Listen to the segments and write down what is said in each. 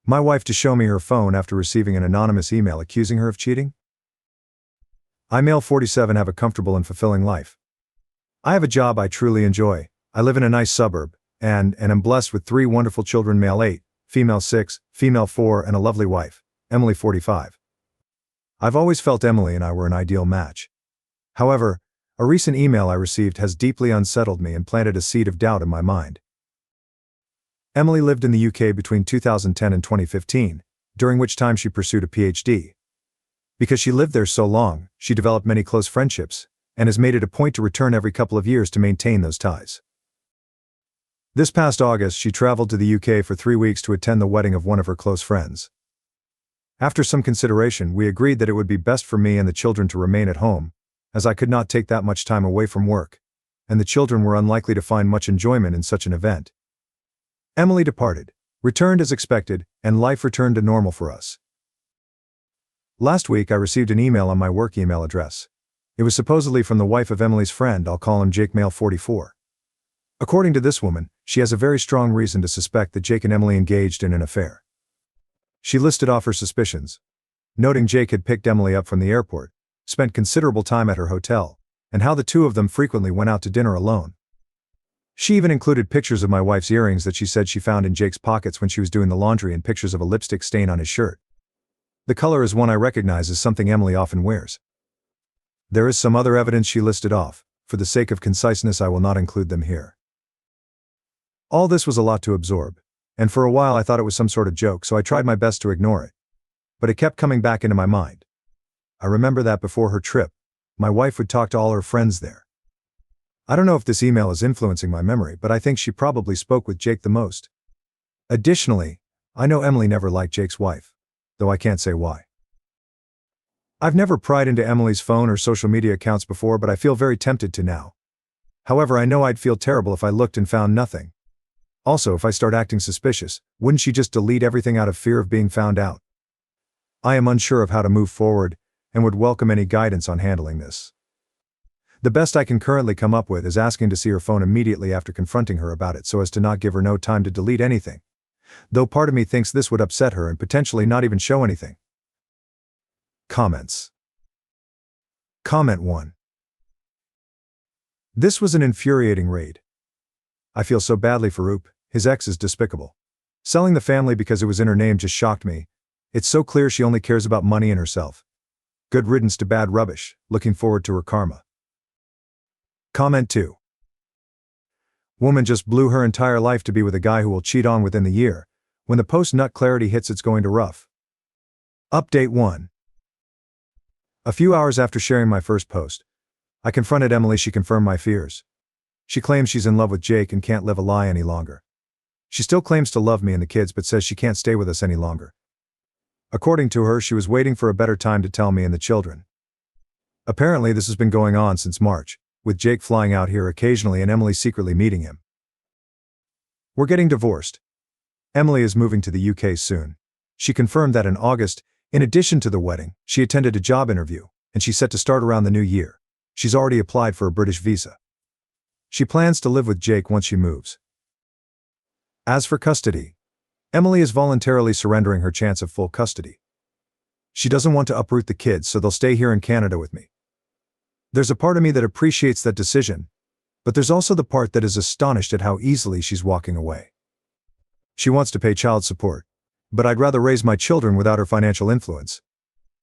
My wife to show me her phone after receiving an anonymous email accusing her of cheating? I, male 47, have a comfortable and fulfilling life. I have a job I truly enjoy. I live in a nice suburb, and am blessed with 3 wonderful children, male 8, female 6, female 4, and a lovely wife, Emily 45. I've always felt Emily and I were an ideal match. However, a recent email I received has deeply unsettled me and planted a seed of doubt in my mind. Emily lived in the UK between 2010 and 2015, during which time she pursued a PhD. Because she lived there so long, she developed many close friendships, and has made it a point to return every couple of years to maintain those ties. This past August, she traveled to the UK for 3 weeks to attend the wedding of one of her close friends. After some consideration, we agreed that it would be best for me and the children to remain at home, as I could not take that much time away from work, and the children were unlikely to find much enjoyment in such an event. Emily departed, returned as expected, and life returned to normal for us. Last week I received an email on my work email address. It was supposedly from the wife of Emily's friend. I'll call him Jake, male 44. According to this woman, she has a very strong reason to suspect that Jake and Emily engaged in an affair. She listed off her suspicions, noting Jake had picked Emily up from the airport, spent considerable time at her hotel, and how the two of them frequently went out to dinner alone. She even included pictures of my wife's earrings that she said she found in Jake's pockets when she was doing the laundry and pictures of a lipstick stain on his shirt. The color is one I recognize as something Emily often wears. There is some other evidence she listed off. For the sake of conciseness, I will not include them here. All this was a lot to absorb, and for a while I thought it was some sort of joke, so I tried my best to ignore it. But it kept coming back into my mind. I remember that before her trip, my wife would talk to all her friends there. I don't know if this email is influencing my memory, but I think she probably spoke with Jake the most. Additionally, I know Emily never liked Jake's wife, though I can't say why. I've never pried into Emily's phone or social media accounts before, but I feel very tempted to now. However, I know I'd feel terrible if I looked and found nothing. Also, if I start acting suspicious, wouldn't she just delete everything out of fear of being found out? I am unsure of how to move forward, and would welcome any guidance on handling this. The best I can currently come up with is asking to see her phone immediately after confronting her about it so as to not give her no time to delete anything. Though part of me thinks this would upset her and potentially not even show anything. Comments. Comment 1. This was an infuriating raid. I feel so badly for Oop, his ex is despicable. Selling the family because it was in her name just shocked me. It's so clear she only cares about money and herself. Good riddance to bad rubbish, looking forward to her karma. Comment 2. Woman just blew her entire life to be with a guy who will cheat on within the year. When the post-nut clarity hits, it's going to rough. Update 1. A few hours after sharing my first post, I confronted Emily. She confirmed my fears. She claims she's in love with Jake and can't live a lie any longer. She still claims to love me and the kids, but says she can't stay with us any longer. According to her, she was waiting for a better time to tell me and the children. Apparently this has been going on since March, with Jake flying out here occasionally and Emily secretly meeting him. We're getting divorced. Emily is moving to the UK soon. She confirmed that in August, in addition to the wedding, she attended a job interview, and she's set to start around the new year. She's already applied for a British visa. She plans to live with Jake once she moves. As for custody, Emily is voluntarily surrendering her chance of full custody. She doesn't want to uproot the kids, so they'll stay here in Canada with me. There's a part of me that appreciates that decision, but there's also the part that is astonished at how easily she's walking away. She wants to pay child support, but I'd rather raise my children without her financial influence.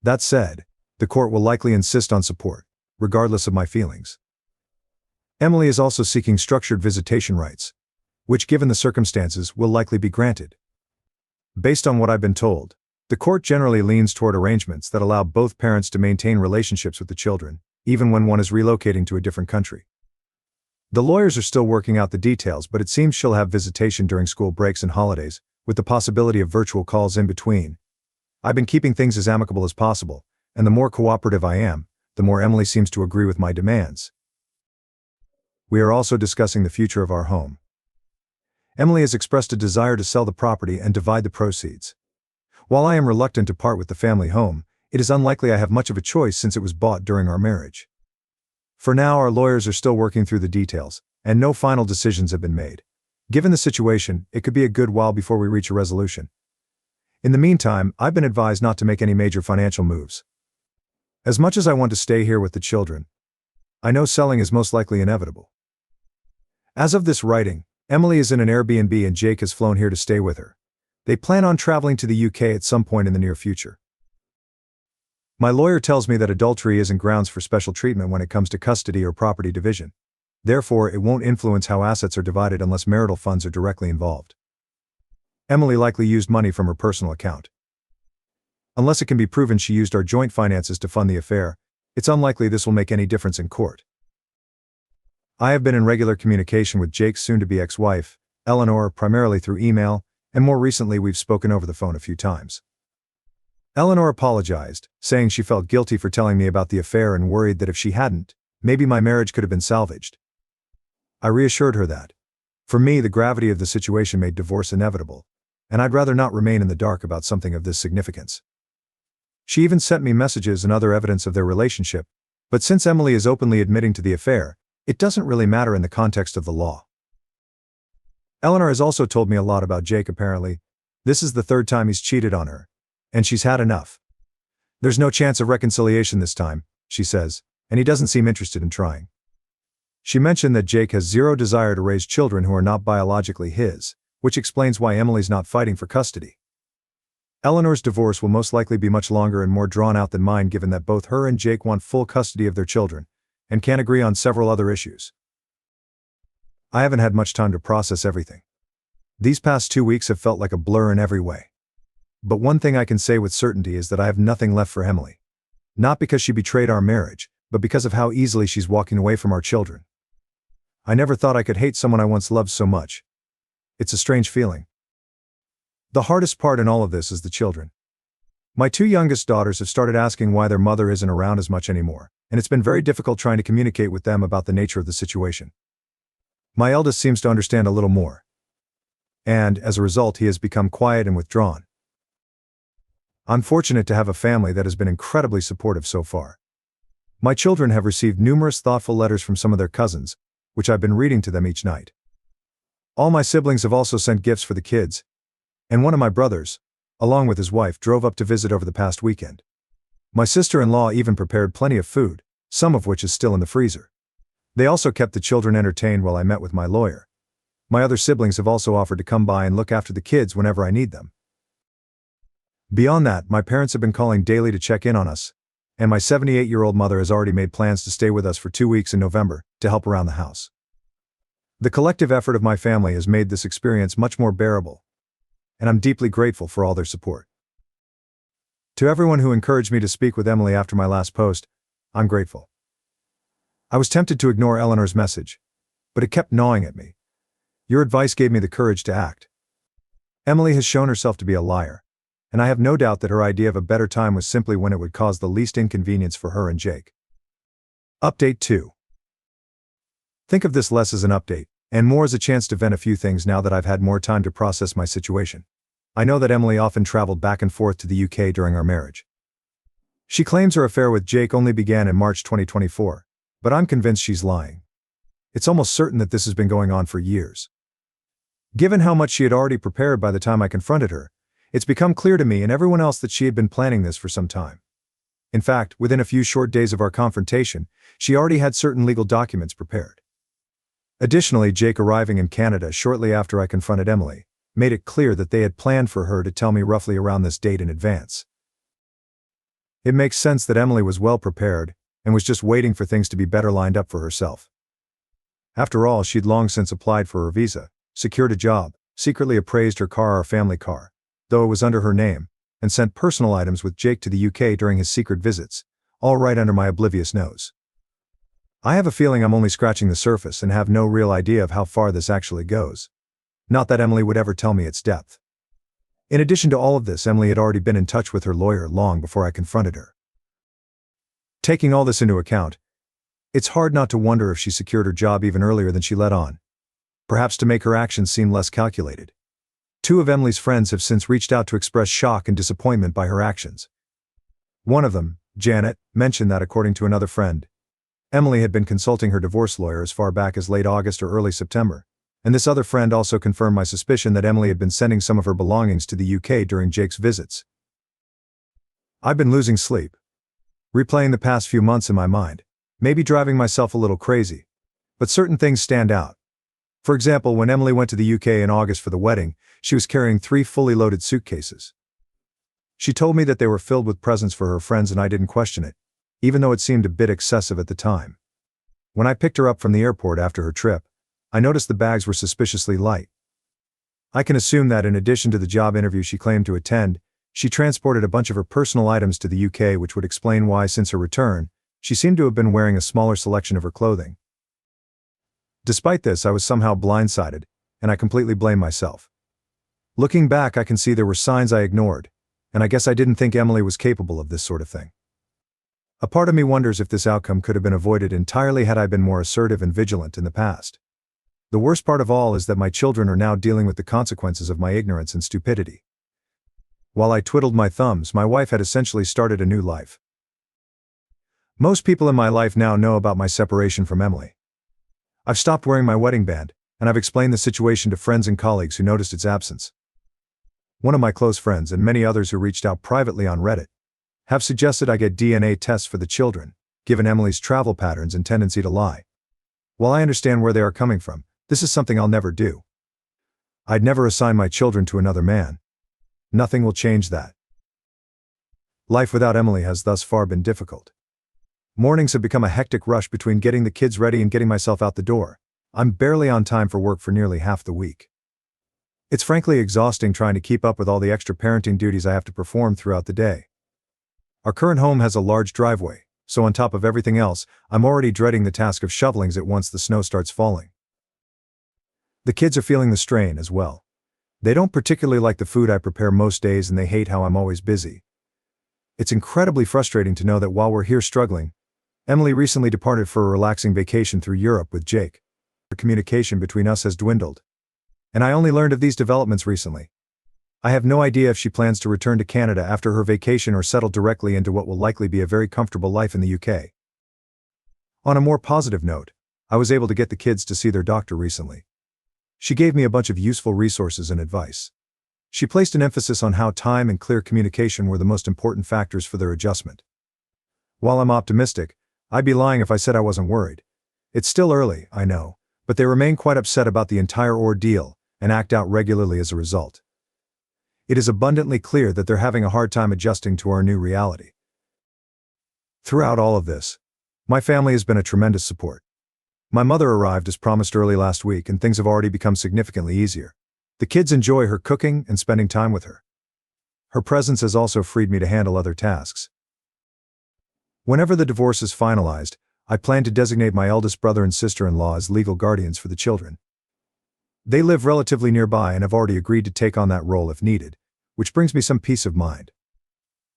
That said, the court will likely insist on support, regardless of my feelings. Emily is also seeking structured visitation rights, which given the circumstances will likely be granted. Based on what I've been told, the court generally leans toward arrangements that allow both parents to maintain relationships with the children, even when one is relocating to a different country. The lawyers are still working out the details, but it seems she'll have visitation during school breaks and holidays, with the possibility of virtual calls in between. I've been keeping things as amicable as possible, and the more cooperative I am, the more Emily seems to agree with my demands. We are also discussing the future of our home. Emily has expressed a desire to sell the property and divide the proceeds. While I am reluctant to part with the family home, it is unlikely I have much of a choice since it was bought during our marriage. For now, our lawyers are still working through the details, and no final decisions have been made. Given the situation, it could be a good while before we reach a resolution. In the meantime, I've been advised not to make any major financial moves. As much as I want to stay here with the children, I know selling is most likely inevitable. As of this writing, Emily is in an Airbnb and Jake has flown here to stay with her. They plan on traveling to the UK at some point in the near future. My lawyer tells me that adultery isn't grounds for special treatment when it comes to custody or property division. Therefore, it won't influence how assets are divided unless marital funds are directly involved. Emily likely used money from her personal account. Unless it can be proven she used our joint finances to fund the affair, it's unlikely this will make any difference in court. I have been in regular communication with Jake's soon-to-be ex-wife, Eleanor, primarily through email, and more recently we've spoken over the phone a few times. Eleanor apologized, saying she felt guilty for telling me about the affair and worried that if she hadn't, maybe my marriage could have been salvaged. I reassured her that, for me, the gravity of the situation made divorce inevitable, and I'd rather not remain in the dark about something of this significance. She even sent me messages and other evidence of their relationship, but since Emily is openly admitting to the affair, it doesn't really matter in the context of the law. Eleanor has also told me a lot about Jake apparently. This is the third time he's cheated on her, and she's had enough. There's no chance of reconciliation this time, she says, and he doesn't seem interested in trying. She mentioned that Jake has zero desire to raise children who are not biologically his, which explains why Emily's not fighting for custody. Eleanor's divorce will most likely be much longer and more drawn out than mine given that both her and Jake want full custody of their children, and can't agree on several other issues. I haven't had much time to process everything. These past 2 weeks have felt like a blur in every way. But one thing I can say with certainty is that I have nothing left for Emily. Not because she betrayed our marriage, but because of how easily she's walking away from our children. I never thought I could hate someone I once loved so much. It's a strange feeling. The hardest part in all of this is the children. My 2 youngest daughters have started asking why their mother isn't around as much anymore, and it's been very difficult trying to communicate with them about the nature of the situation. My eldest seems to understand a little more. And, as a result, he has become quiet and withdrawn. I'm fortunate to have a family that has been incredibly supportive so far. My children have received numerous thoughtful letters from some of their cousins, which I've been reading to them each night. All my siblings have also sent gifts for the kids, and one of my brothers, along with his wife, drove up to visit over the past weekend. My sister-in-law even prepared plenty of food, some of which is still in the freezer. They also kept the children entertained while I met with my lawyer. My other siblings have also offered to come by and look after the kids whenever I need them. Beyond that, my parents have been calling daily to check in on us, and my 78-year-old mother has already made plans to stay with us for 2 weeks in November to help around the house. The collective effort of my family has made this experience much more bearable, and I'm deeply grateful for all their support. To everyone who encouraged me to speak with Emily after my last post, I'm grateful. I was tempted to ignore Eleanor's message, but it kept gnawing at me. Your advice gave me the courage to act. Emily has shown herself to be a liar, and I have no doubt that her idea of a better time was simply when it would cause the least inconvenience for her and Jake. Update 2. Think of this less as an update, and more as a chance to vent a few things now that I've had more time to process my situation. I know that Emily often traveled back and forth to the UK during our marriage. She claims her affair with Jake only began in March 2024, but I'm convinced she's lying. It's almost certain that this has been going on for years. Given how much she had already prepared by the time I confronted her, it's become clear to me and everyone else that she had been planning this for some time. In fact, within a few short days of our confrontation, she already had certain legal documents prepared. Additionally, Jake arriving in Canada shortly after I confronted Emily made it clear that they had planned for her to tell me roughly around this date in advance. It makes sense that Emily was well prepared and was just waiting for things to be better lined up for herself. After all, she'd long since applied for her visa, secured a job, secretly appraised her car, our family car, though it was under her name, and sent personal items with Jake to the UK during his secret visits, all right under my oblivious nose. I have a feeling I'm only scratching the surface and have no real idea of how far this actually goes. Not that Emily would ever tell me its depth. In addition to all of this, Emily had already been in touch with her lawyer long before I confronted her. Taking all this into account, it's hard not to wonder if she secured her job even earlier than she let on, perhaps to make her actions seem less calculated. 2 of Emily's friends have since reached out to express shock and disappointment by her actions. One of them, Janet, mentioned that according to another friend, Emily had been consulting her divorce lawyer as far back as late August or early September, and this other friend also confirmed my suspicion that Emily had been sending some of her belongings to the UK during Jake's visits. I've been losing sleep, replaying the past few months in my mind, maybe driving myself a little crazy. But certain things stand out. For example, when Emily went to the UK in August for the wedding, she was carrying 3 fully loaded suitcases. She told me that they were filled with presents for her friends, and I didn't question it, even though it seemed a bit excessive at the time. When I picked her up from the airport after her trip, I noticed the bags were suspiciously light. I can assume that in addition to the job interview she claimed to attend, she transported a bunch of her personal items to the UK, which would explain why, since her return, she seemed to have been wearing a smaller selection of her clothing. Despite this, I was somehow blindsided, and I completely blame myself. Looking back, I can see there were signs I ignored, and I guess I didn't think Emily was capable of this sort of thing. A part of me wonders if this outcome could have been avoided entirely had I been more assertive and vigilant in the past. The worst part of all is that my children are now dealing with the consequences of my ignorance and stupidity. While I twiddled my thumbs, my wife had essentially started a new life. Most people in my life now know about my separation from Emily. I've stopped wearing my wedding band, and I've explained the situation to friends and colleagues who noticed its absence. One of my close friends, and many others who reached out privately on Reddit, have suggested I get DNA tests for the children, given Emily's travel patterns and tendency to lie. While I understand where they are coming from, this is something I'll never do. I'd never assign my children to another man. Nothing will change that. Life without Emily has thus far been difficult. Mornings have become a hectic rush between getting the kids ready and getting myself out the door. I'm barely on time for work for nearly half the week. It's frankly exhausting trying to keep up with all the extra parenting duties I have to perform throughout the day. Our current home has a large driveway, so on top of everything else, I'm already dreading the task of shoveling it once the snow starts falling. The kids are feeling the strain as well. They don't particularly like the food I prepare most days, and they hate how I'm always busy. It's incredibly frustrating to know that while we're here struggling, Emily recently departed for a relaxing vacation through Europe with Jake. The communication between us has dwindled, and I only learned of these developments recently. I have no idea if she plans to return to Canada after her vacation or settle directly into what will likely be a very comfortable life in the UK. On a more positive note, I was able to get the kids to see their doctor recently. She gave me a bunch of useful resources and advice. She placed an emphasis on how time and clear communication were the most important factors for their adjustment. While I'm optimistic, I'd be lying if I said I wasn't worried. It's still early, I know, but they remain quite upset about the entire ordeal and act out regularly as a result. It is abundantly clear that they're having a hard time adjusting to our new reality. Throughout all of this, my family has been a tremendous support. My mother arrived as promised early last week, and things have already become significantly easier. The kids enjoy her cooking and spending time with her. Her presence has also freed me to handle other tasks. Whenever the divorce is finalized, I plan to designate my eldest brother and sister-in-law as legal guardians for the children. They live relatively nearby and have already agreed to take on that role if needed, which brings me some peace of mind.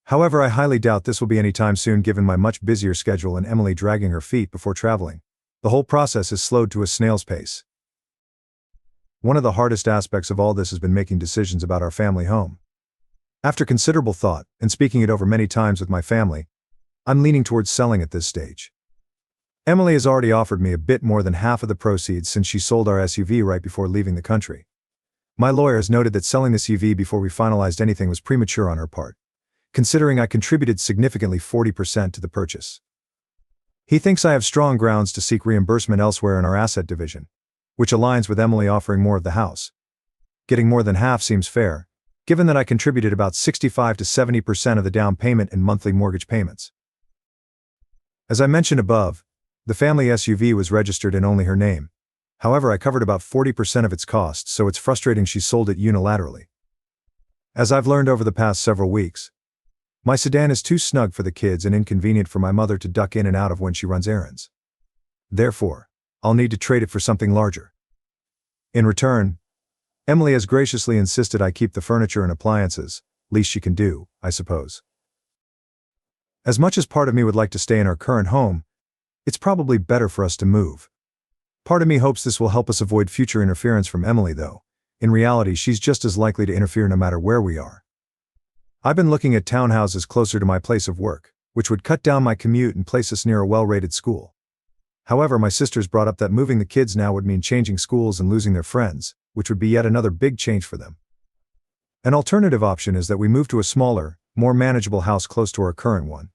However, I highly doubt this will be anytime soon given my much busier schedule and Emily dragging her feet before traveling. The whole process is slowed to a snail's pace. One of the hardest aspects of all this has been making decisions about our family home. After considerable thought, and speaking it over many times with my family, I'm leaning towards selling at this stage. Emily has already offered me a bit more than half of the proceeds since she sold our SUV right before leaving the country. My lawyer has noted that selling this UV before we finalized anything was premature on her part, considering I contributed significantly 40% to the purchase. He thinks I have strong grounds to seek reimbursement elsewhere in our asset division, which aligns with Emily offering more of the house. Getting more than half seems fair, given that I contributed about 65 to 70% of the down payment and monthly mortgage payments. As I mentioned above, the family SUV was registered in only her name. However, I covered about 40% of its costs, so it's frustrating she sold it unilaterally. As I've learned over the past several weeks, my sedan is too snug for the kids and inconvenient for my mother to duck in and out of when she runs errands. Therefore, I'll need to trade it for something larger. In return, Emily has graciously insisted I keep the furniture and appliances, least she can do, I suppose. As much as part of me would like to stay in our current home, it's probably better for us to move. Part of me hopes this will help us avoid future interference from Emily, though. In reality, she's just as likely to interfere no matter where we are. I've been looking at townhouses closer to my place of work, which would cut down my commute and place us near a well-rated school. However, my sisters brought up that moving the kids now would mean changing schools and losing their friends, which would be yet another big change for them. An alternative option is that we move to a smaller, more manageable house close to our current one.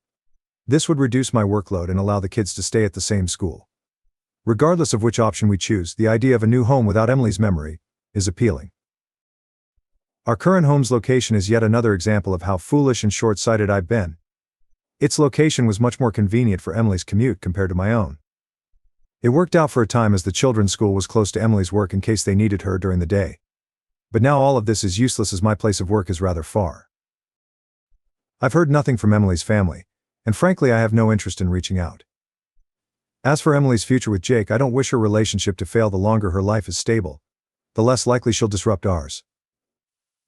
This would reduce my workload and allow the kids to stay at the same school. Regardless of which option we choose, the idea of a new home without Emily's memory is appealing. Our current home's location is yet another example of how foolish and short-sighted I've been. Its location was much more convenient for Emily's commute compared to my own. It worked out for a time as the children's school was close to Emily's work in case they needed her during the day. But now all of this is useless as my place of work is rather far. I've heard nothing from Emily's family, and frankly I have no interest in reaching out. As for Emily's future with Jake, I don't wish her relationship to fail. The longer her life is stable, the less likely she'll disrupt ours.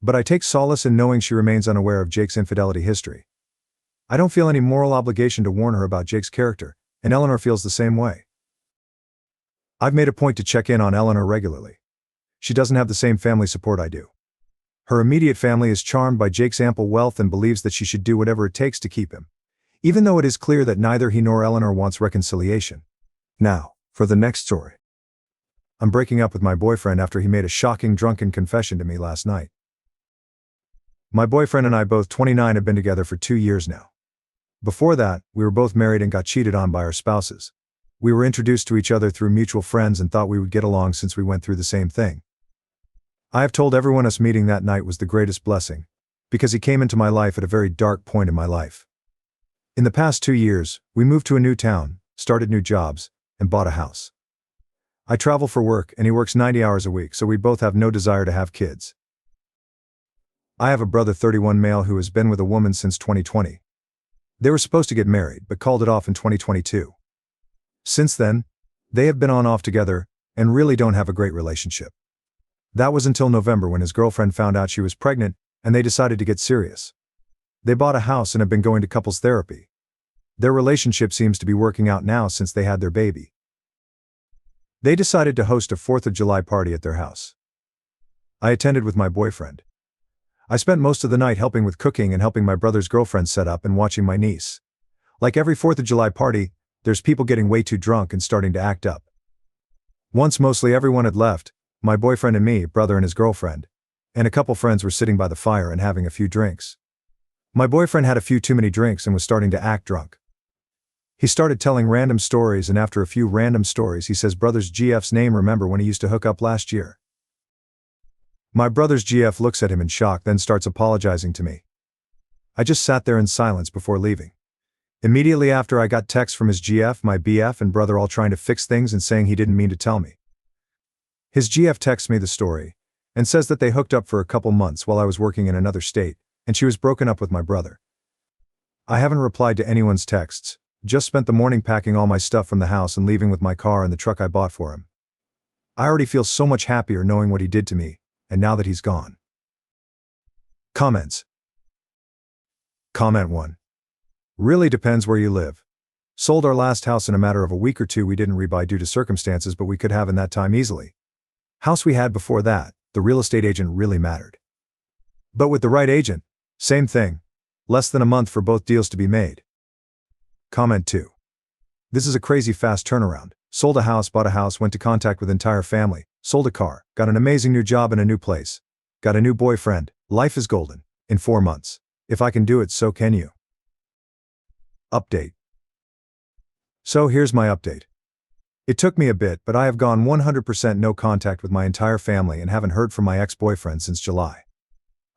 But I take solace in knowing she remains unaware of Jake's infidelity history. I don't feel any moral obligation to warn her about Jake's character, and Eleanor feels the same way. I've made a point to check in on Eleanor regularly. She doesn't have the same family support I do. Her immediate family is charmed by Jake's ample wealth and believes that she should do whatever it takes to keep him, even though it is clear that neither he nor Eleanor wants reconciliation. Now, for the next story. I'm breaking up with my boyfriend after he made a shocking drunken confession to me last night. My boyfriend and I, both 29, have been together for 2 years now. Before that, we were both married and got cheated on by our spouses. We were introduced to each other through mutual friends and thought we would get along since we went through the same thing. I have told everyone us meeting that night was the greatest blessing, because he came into my life at a very dark point in my life. In the past 2 years, we moved to a new town, started new jobs, and bought a house. I travel for work and he works 90 hours a week, so we both have no desire to have kids. I have a brother, 31, male, who has been with a woman since 2020. They were supposed to get married, but called it off in 2022. Since then, they have been on off together, and really don't have a great relationship. That was until November when his girlfriend found out she was pregnant, and they decided to get serious. They bought a house and have been going to couples therapy. Their relationship seems to be working out now since they had their baby. They decided to host a 4th of July party at their house. I attended with my boyfriend. I spent most of the night helping with cooking and helping my brother's girlfriend set up and watching my niece. Like every 4th of July party, there's people getting way too drunk and starting to act up. Once mostly everyone had left, my boyfriend and me, brother and his girlfriend, and a couple friends were sitting by the fire and having a few drinks. My boyfriend had a few too many drinks and was starting to act drunk. He started telling random stories, and after a few random stories he says brother's GF's name. Remember when he used to hook up last year? My brother's GF looks at him in shock, then starts apologizing to me. I just sat there in silence before leaving. Immediately after, I got texts from his GF, my BF, and brother all trying to fix things and saying he didn't mean to tell me. His GF texts me the story and says that they hooked up for a couple months while I was working in another state, and she was broken up with my brother. I haven't replied to anyone's texts, just spent the morning packing all my stuff from the house and leaving with my car and the truck I bought for him. I already feel so much happier knowing what he did to me, and now that he's gone. Comments. Comment 1. Really depends where you live. Sold our last house in a matter of a week or two. We didn't rebuy due to circumstances, but we could have in that time easily. House we had before that, the real estate agent really mattered. But with the right agent, same thing. Less than a month for both deals to be made. Comment 2. This is a crazy fast turnaround. Sold a house, bought a house, went to contact with entire family, sold a car, got an amazing new job in a new place, got a new boyfriend. Life is golden. In 4 months. If I can do it, so can you. Update. So here's my update. It took me a bit, but I have gone 100% no contact with my entire family and haven't heard from my ex-boyfriend since July.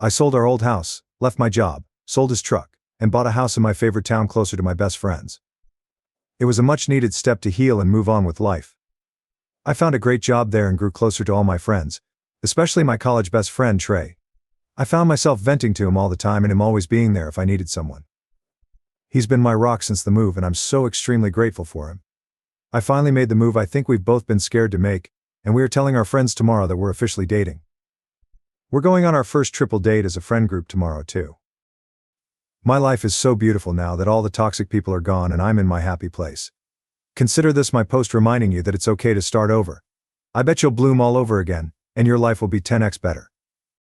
I sold our old house, left my job, sold his truck, and bought a house in my favorite town closer to my best friends. It was a much-needed step to heal and move on with life. I found a great job there and grew closer to all my friends, especially my college best friend Trey. I found myself venting to him all the time and him always being there if I needed someone. He's been my rock since the move, and I'm so extremely grateful for him. I finally made the move I think we've both been scared to make, and we are telling our friends tomorrow that we're officially dating. We're going on our first triple date as a friend group tomorrow too. My life is so beautiful now that all the toxic people are gone and I'm in my happy place. Consider this my post reminding you that it's okay to start over. I bet you'll bloom all over again, and your life will be 10x better.